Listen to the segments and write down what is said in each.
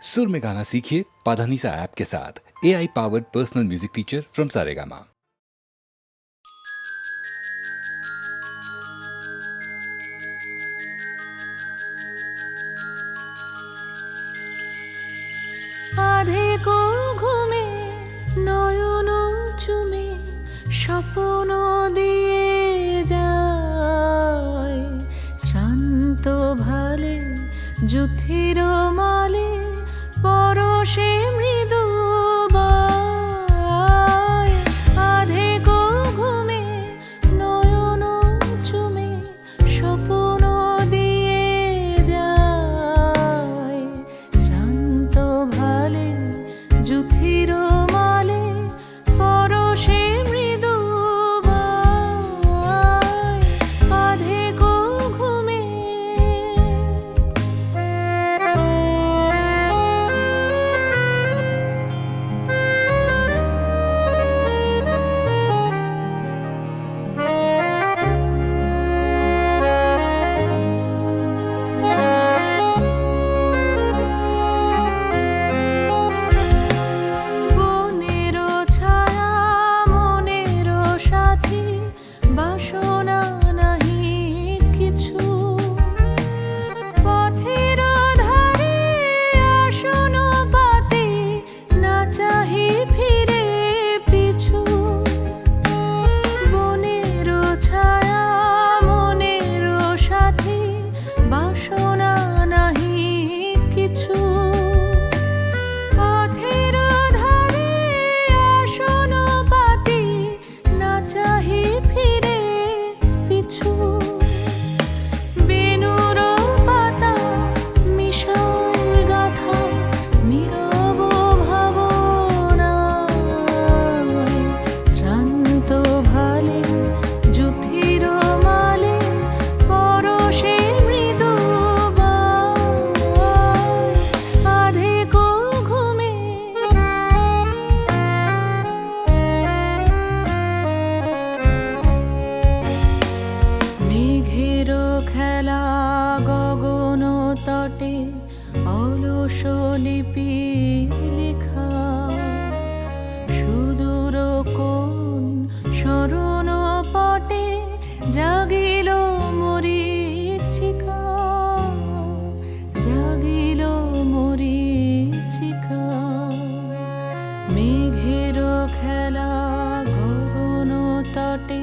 सुर में गाना सीखिए पाधानीसा ऐप के साथ। AI powered personal music teacher from Saregama. আধেকো ঘুমে নয়ন চুমে স্বপ্ন দিয়ে যায়, শ্রান্ত ভালে যুথির মালে পরশে মৃদু বায়। আধেকো ঘুমে নয়ন চুমে স্বপ্ন দিয়ে যায়, শ্রান্ত ভালে যুথির মালে পরশে মৃদু বায়। আধেকো ঘুমে বনেরো ছায়া মনেরো সাথী, বাসনা নাহি কিছু। পথের ধারে আসন পাতে না চাহি ফিরে পিছু। বনেরো ছায়া মনেরো সাথী, বাসনা নাহি কিছু। পথের ধারে আসন পাতে না চাহি ফিরে পিছু। বেনুর পাতা মিশায় গাথা নীরব ভাবনায়, শ্রান্ত ভালে যুথির মালে পরশে মৃদু বায়। আধেকো ঘুমে মেঘের খেলা গগন তটে অলস লিপি লেখা। সুদূর কোন স্মরণ পটে জাগিল মরীচিকা, জাগিল মরীচিকা। মেঘের খেলা গগন তটে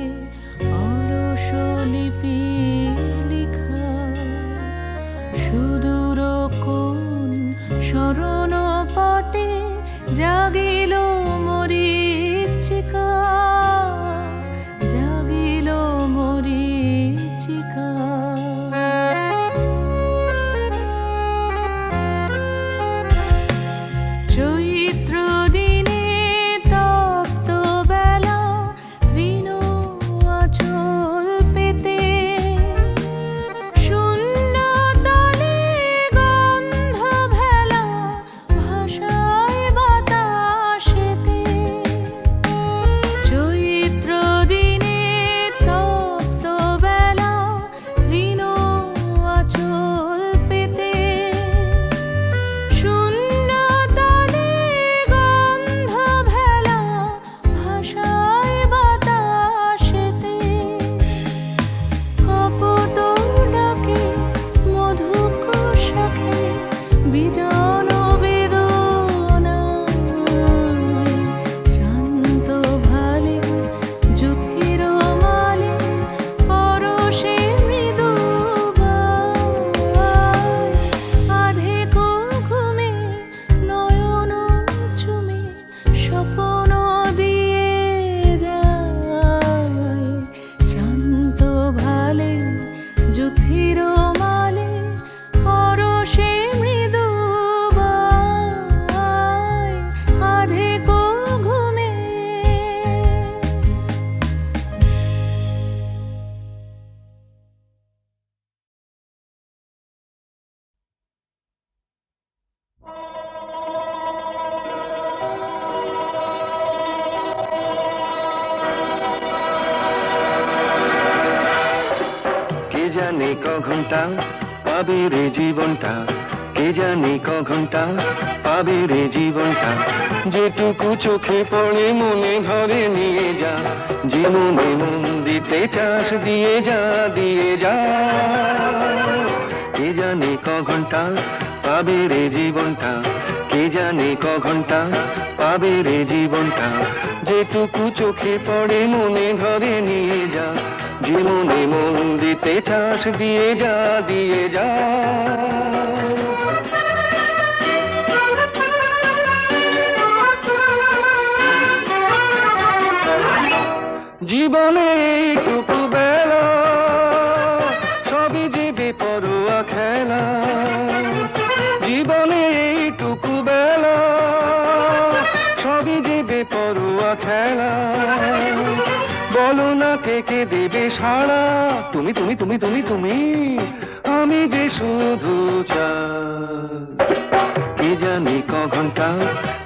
অলস লিপি লেখা। সুদূর কোন স্মরণ পটে জাগিল মরীচিকা, জাগিল মরীচিকা। চৈত্র দিনে তপ্ত বেলা তৃণ আঁচল পেতে, শূন্য তলে গন্ধ ভেলা ভাষায় বাতাসেতে। চৈত্র দিনে তপ্ত বেলা তৃণ আঁচল পেতে, শূন্য তলে গন্ধ ভেলা ভাষায় বাতাসেতে। কপোত ডাকে মধুক শাখে বিজন বেদনায়, শ্রান্ত ভালে যুথির মালে পরশে মৃদু বায়। আধেকো ঘুমে নয়ন চুমে স্বপ্ন দিয়ে যায়, শ্রান্ত ভালে যুথির মালে পরশে মৃদু বায়। আধেকো ঘুমে কে জানে ক ঘন্টা পাবে রে জীবনটা, কে জানে ক ঘন্টা পাবে রে জীবনটা, যেটুকু চোখে পড়ে মনে ধরে নিয়ে যা, যে মনে মন দিতে চাস দিয়ে যা দিয়ে যা। কে জানে ক ঘন্টা পাবে রে জীবনটা, কে জানে ক ঘন্টা পাবে রে জীবনটা, যেটুকু চোখে পড়ে মনে ধরে নিয়ে যা, যে মনে মন দিতে চাস দিয়ে যা দিয়ে যা। জীবনে এইটুকু বেলা সবই যে বেপরোয়া খেলা, জীবনে এইটুকু বেলা সবই যে বেপরোয়া খেলা। বলো না কে কে দেবে সাড়া, তুমি তুমি তুমি তুমি তুমি, আমি যে শুধু চাই। কে জানি ক ঘন্টা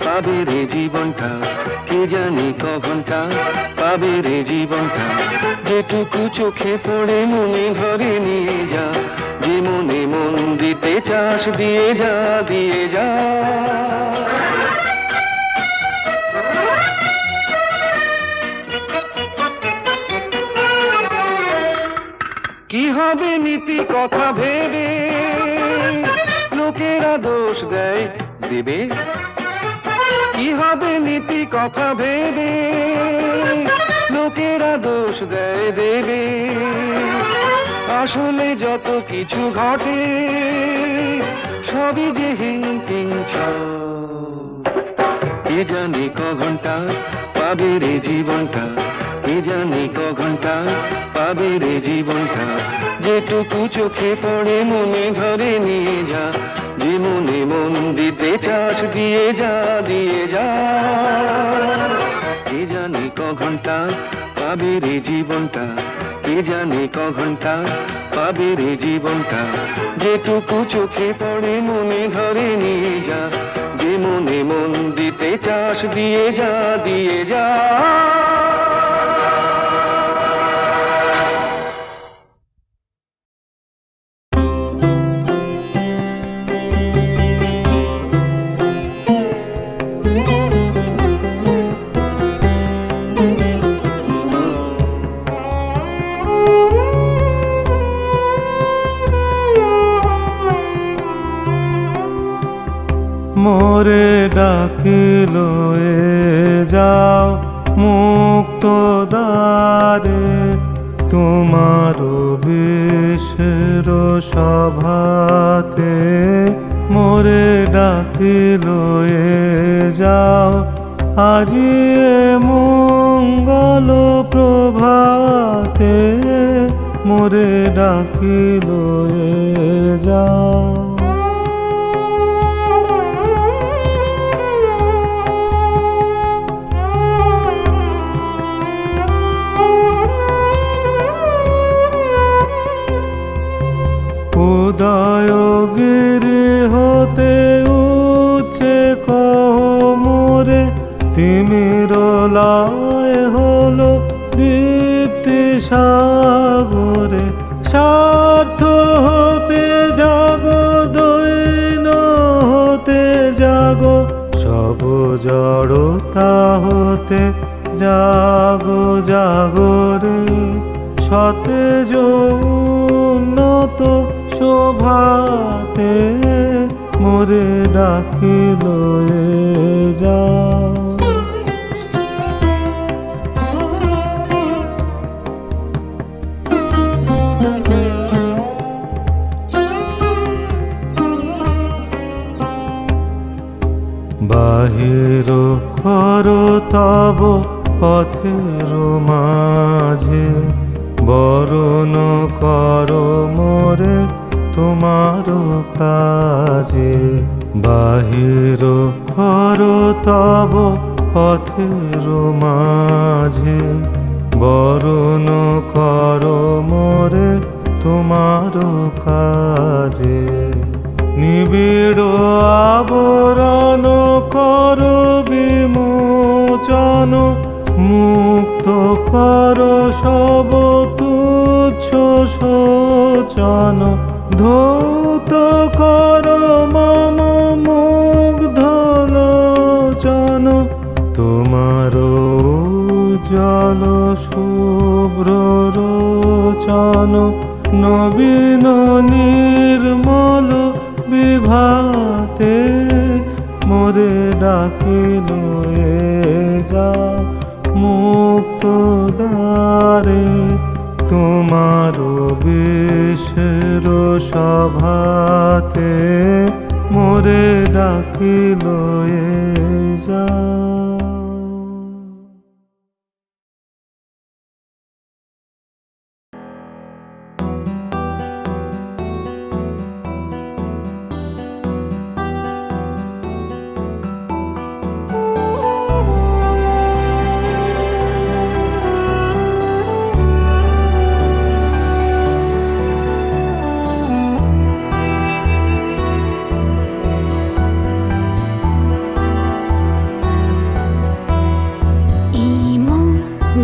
পাবে রে জীবনটা, কে জানি ক ঘন্টা পাবে রে জীবনটা, যেটুকু চোখে পড়ে মনে ধরে নিয়ে যা, যে মনে মন দিতে চাস দিয়ে যা দিয়ে যা। কি হবে নীতি কথা ভেবে লোকেরা দোষ দেয় দেবে, কি হবে নীতি কথা ভেবে লোকেরা দোষ দেয় দেবে। আসলে যত কিছু ঘটে সবই যে হিংকিং ছ। কে জানে ক ঘন্টা পাবে রে জীবনটা, কে জানে ক ঘন্টা পাবে রে জীবনটা, যেটুকু চোখে পড়ে মনে ধরে নিয়ে যা, যে মনে মন দিতে চাস দিয়ে যা দিয়ে যা। কে জানে ক ঘন্টা পাবে রে জীবনটা, কে জানে ক ঘন্টা পাবে রে জীবনটা, যেটুকু চোখে পড়ে মনে ধরে নিয়ে যা, যে মনে মন দিতে চাস দিয়ে যা দিয়ে যা। মোরে ডাকিল এ যাও মুক্ত দ্বারে, তোমার বিশের সভাতে। মোরে ডাকিল এ যাও আজি মঙ্গল প্রভাতে, মোরে ডাকিল এ যাও। উদয়গিরি হতে উচ্চে কহ মোরে, তিমির লয় হলো দীপ্তি সাগরে। স্বার্থ হতে জাগো দৈন হতে জাগো, সব জড়তা হতে জাগো জাগরে। সতেজ উন্নত শোভাতে, মোরে ডাকিল এ যাও। বাহির কর তব পথের মাঝে, বরণ কর মোরে তোমার কাজে। বাহির কর তব পথের মাঝে, বরণ কর মোরে তোমার কাজে। নিবিড় আবরণ কর বিমোচন, মুক্ত কর সব তুচ্ছ শোচন। ধৌত কর শুভ্র রোচন নবীন নির্মল বিভাতে মোরে ডাকিল এ যা মুক্ত দ্বারে তোমার বিশের সভাতে মোরে ডাকিল এ যা।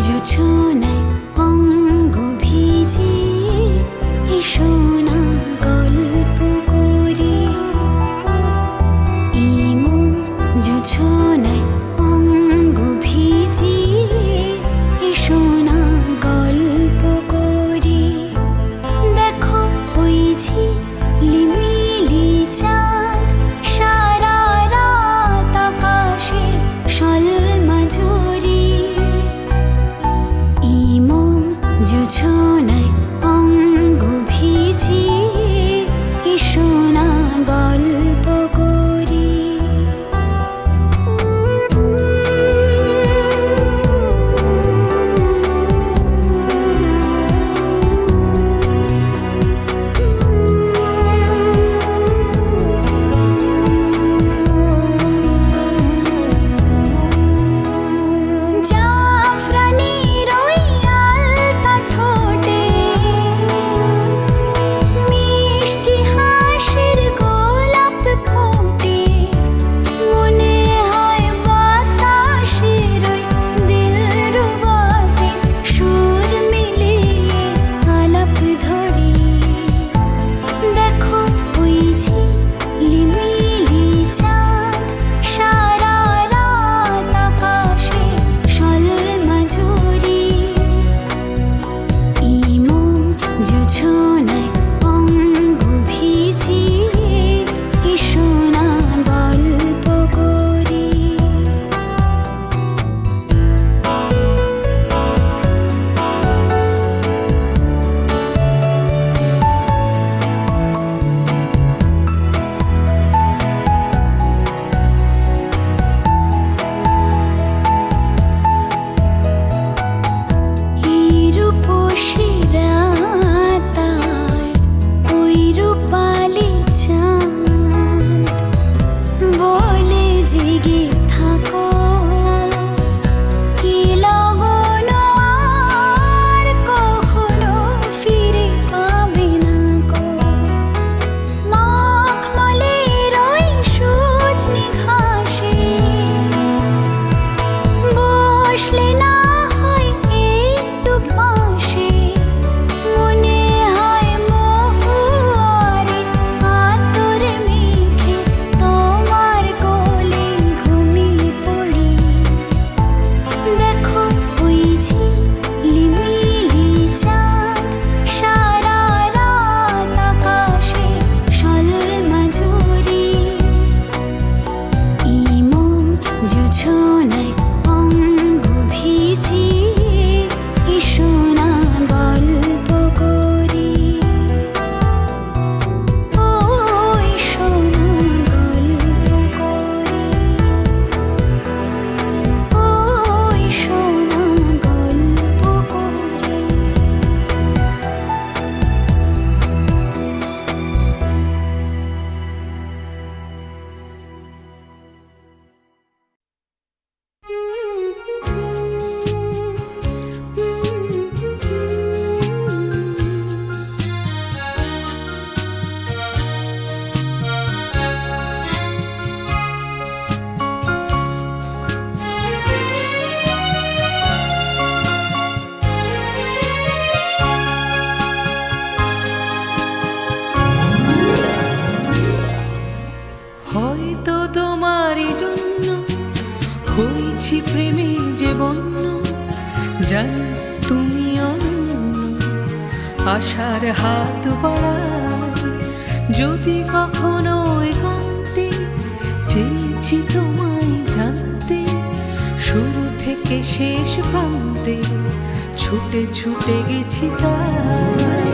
জোছনায় অঙ্গ ভিজে এসো না গল্প করি, ইমো জোছনায় অঙ্গ ভিজে এসো না গল্প করি। দেখো ওই ঝিলিমিলি চাঁদ সারা রাত আকাশে সলমা ঝরি, জোছনায় অঙ্গ ভিজে এসো না গল্প করি। জাফরানির ওই আলতা ঠোঁটে মিষ্টি হাসির গোলাপ ফোটে, মনে হয় বাতাসের ওই দিলরুবাতে সুর মিলিয়ে আলাপ ধরি। দেখো ওই ঝিলিমিলি চাঁদ সারা রাত আকাশে সলমা ঝরি, ইমো জোছনায় অঙ্গ ভিজে এসো না গল্প করি। এই রূপসী রাতার ওই রূপালি চাঁদ বলে জেগে থাকো, কি লগন আর কখনো ফিরে পাবে না গো। মখমলের ওই সজনে ঘাসে বসলে না হয় একটু পাশে, মনে হয় মহুয়ারে আতর মেখে তোমার কোলে ঘুমিয়ে পড়ি। দেখো ওই ঝিলিমিলি চাঁদ সারা রাত আকাশে সলমা ঝরি, ইমো জোছনায় অঙ্গ ভিজে এসো না গল্প করি। ও এসো না গল্প করি, ও এসো না গল্প করি। হয়তো তোমারই জন্য হয়েছি প্রেমে যে বন্য, জানি তুমি অনন্য, আশার হাত বাড়াই যদি কখনো একান্তে, চেয়েছি তোমায় জানতে শুরু থেকে শেষ প্রান্তে, ছুটে ছুটে গেছি তাই।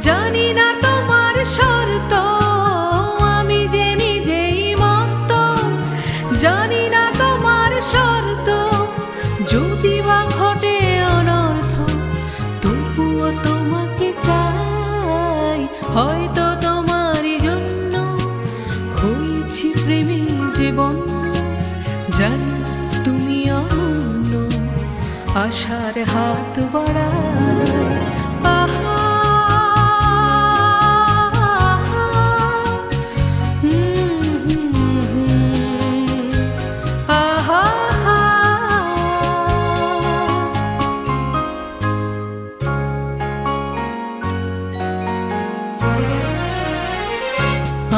জানি না তোমার শর্ত, আমি যে নিজেই মত্ত, জানি না তোমার শর্ত, যদি বা ঘটে অনর্থ তবুও তোমাকে চাই। হয়তো তোমারই জন্য হয়েছি প্রেমে যে বন্য, জানি তুমি অনন্য, আশার হাত বাড়াই। আহা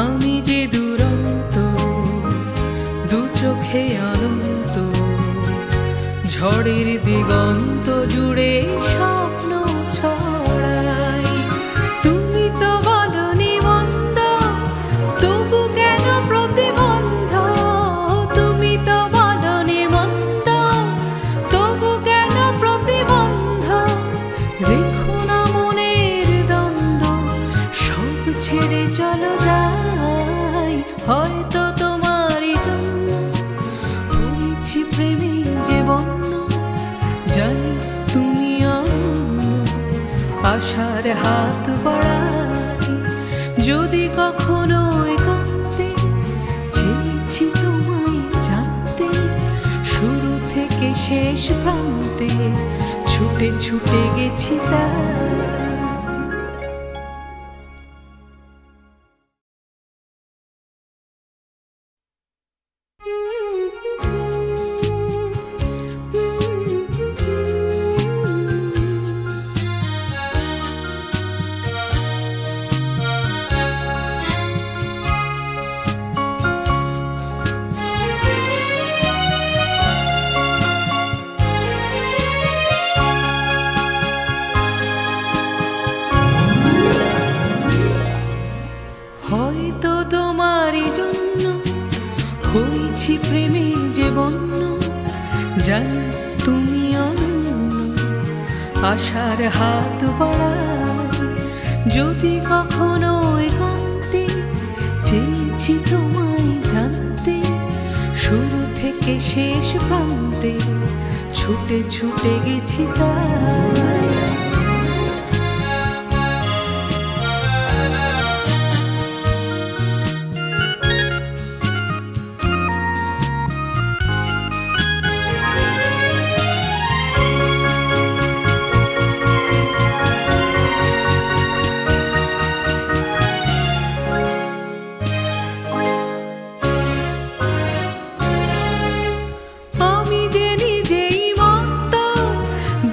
আমি যে দুরন্ত, দু চোখে অনন্ত, ঝড়ের দিগন্ত জুড়ে স্বপ্ন ছড়াই। তুমি তো বলনি মন্দ, তবু কেন প্রতিবন্ধ, তুমি তো বলনি মন্দ, তবু কেন প্রতিবন্ধ, রেখো না মনের দ্বন্দ্ব, সব ছেড়ে চলো যাই। হয়তো তোমারই জন্য হয়েছি প্রেমে যে বন্য, জানি তুমি অনন্য, আশার হাত বাড়াই যদি কখনো একান্তে, চেয়েছি তোমায় জানতে শুরু থেকে শেষ প্রান্তে, ছুটে ছুটে গেছি তাই। হয়তো তোমারই জন্য হয়েছি প্রেমে যে বন্য, জানি তুমি অনন্য, আশার হাত বাড়াই যদি কখনো একান্তে, চেয়েছি তোমায় জানতে শুরু থেকে শেষ প্রান্তে, ছুটে ছুটে গেছি তাই।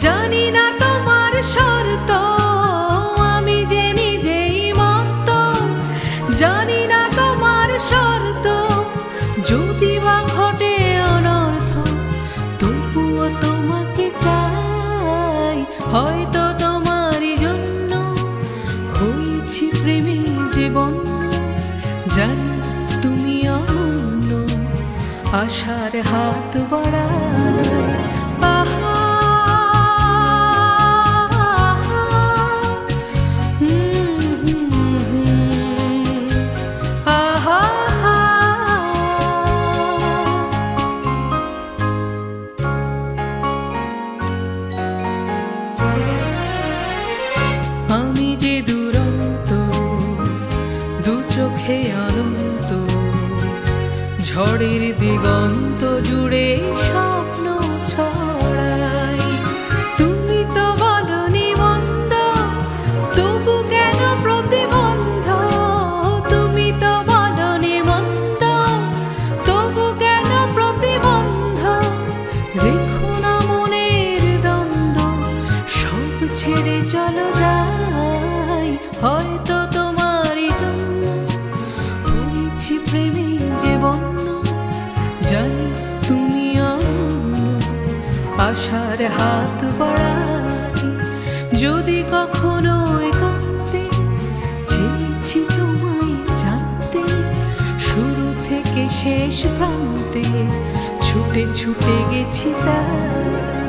জানি না তোমার শর্ত, আমি যে নিজেই মত্ত, জানি না তোমার শর্ত, যদি বা ঘটে অনর্থ তবুও তোমাকে চাই। হয়তো তোমারই জন্য হয়েছি প্রেমে যে বন্য, জানি তুমি অনন্য, আশার হাত বাড়াই। আহা আমি যে দুরন্ত, দু চোখে অনন্ত, ঝড়ের দিগন্ত জুড়ে স্বপ্ন ছড়াই। প্রেমে যে বন্য, জানি তুমি অন্য। আশার হাত বাড়াই যদি কখনো একান্তে, চেয়েছি তোমায় জানতে, শুরু থেকে শেষ প্রান্তে ছুটে ছুটে গেছি তাই।